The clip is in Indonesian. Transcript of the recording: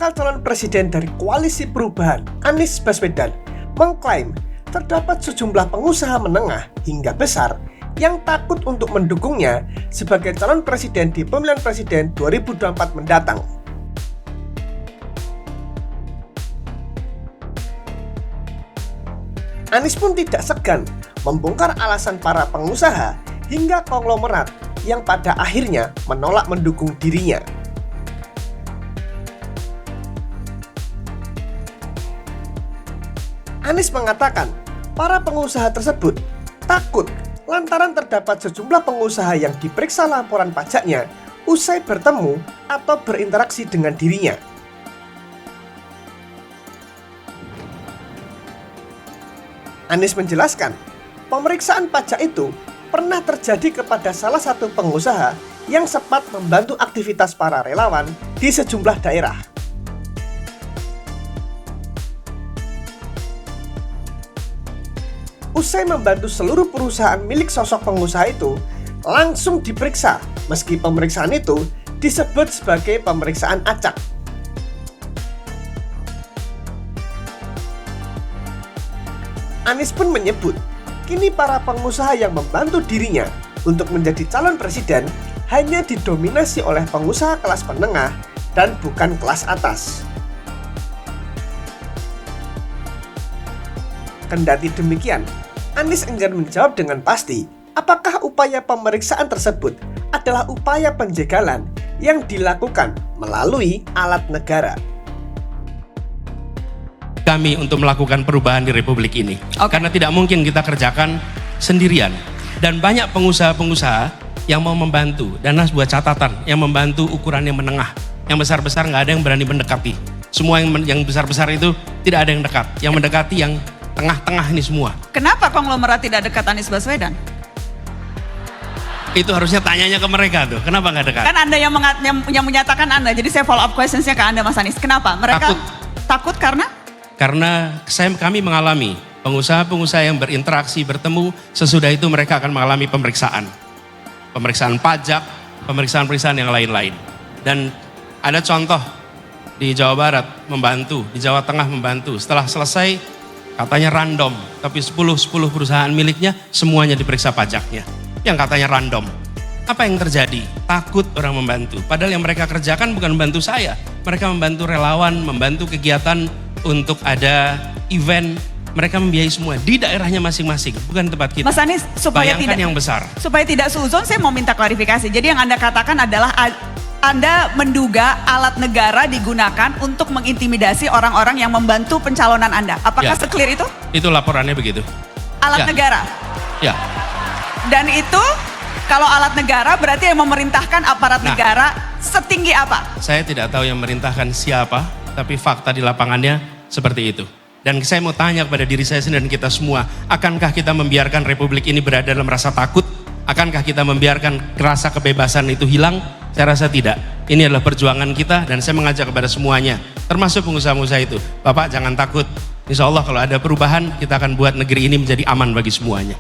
bakal calon presiden dari Koalisi Perubahan, Anies Baswedan, mengklaim terdapat sejumlah pengusaha menengah hingga besar yang takut untuk mendukungnya sebagai calon presiden di pemilihan presiden 2024 mendatang. Anies pun tidak segan membongkar alasan para pengusaha hingga konglomerat yang pada akhirnya menolak mendukung dirinya. Anies mengatakan para pengusaha tersebut takut lantaran terdapat sejumlah pengusaha yang diperiksa laporan pajaknya usai bertemu atau berinteraksi dengan dirinya. Anies menjelaskan, pemeriksaan pajak itu pernah terjadi kepada salah satu pengusaha yang sempat membantu aktivitas para relawan di sejumlah daerah. Usai membantu seluruh perusahaan milik sosok pengusaha itu, langsung diperiksa meski pemeriksaan itu disebut sebagai pemeriksaan acak. Anies pun menyebut, kini para pengusaha yang membantu dirinya untuk menjadi calon presiden hanya didominasi oleh pengusaha kelas menengah dan bukan kelas atas. Kendati demikian, Anies enggan menjawab dengan pasti apakah upaya pemeriksaan tersebut adalah upaya penjagalan yang dilakukan melalui alat negara. Kami untuk melakukan perubahan di Republik ini. Karena tidak mungkin kita kerjakan sendirian. Dan banyak pengusaha-pengusaha yang mau membantu. Dan Nas buat catatan, yang membantu ukuran yang menengah. Yang besar-besar nggak ada yang berani mendekati. Semua yang besar-besar itu tidak ada yang dekat. Yang mendekati yang tengah-tengah ini semua. Kenapa konglomerat tidak dekat Anies Baswedan? Itu harusnya tanyanya ke mereka tuh. Kenapa nggak dekat? Kan Anda yang menyatakan Anda. Jadi saya follow up questionsnya ke Anda Mas Anies. Kenapa? Mereka takut karena? Karena kami mengalami pengusaha-pengusaha yang berinteraksi, bertemu, sesudah itu mereka akan mengalami pemeriksaan. Pemeriksaan pajak, pemeriksaan-pemeriksaan yang lain-lain. Dan ada contoh di Jawa Barat membantu, di Jawa Tengah membantu. Setelah selesai katanya random, tapi 10 perusahaan miliknya semuanya diperiksa pajaknya. Yang katanya random. Apa yang terjadi? Takut orang membantu. Padahal yang mereka kerjakan bukan membantu saya. Mereka membantu relawan, membantu kegiatan untuk ada event, mereka membiayai semua di daerahnya masing-masing, bukan tempat kita. Mas Anies, supaya bayangkan yang besar. Supaya tidak suzon, saya mau minta klarifikasi. Jadi yang Anda katakan adalah Anda menduga alat negara digunakan untuk mengintimidasi orang-orang yang membantu pencalonan Anda. Apakah se-clear itu? Itu laporannya begitu. Alat negara? Ya. Dan itu kalau alat negara berarti yang memerintahkan aparat negara setinggi apa? Saya tidak tahu yang memerintahkan siapa, tapi fakta di lapangannya seperti itu. Dan saya mau tanya kepada diri saya sendiri dan kita semua, akankah kita membiarkan Republik ini berada dalam rasa takut? Akankah kita membiarkan rasa kebebasan itu hilang? Saya rasa tidak. Ini adalah perjuangan kita dan saya mengajak kepada semuanya, termasuk pengusaha-pengusaha itu. Bapak jangan takut, insya Allah kalau ada perubahan kita akan buat negeri ini menjadi aman bagi semuanya.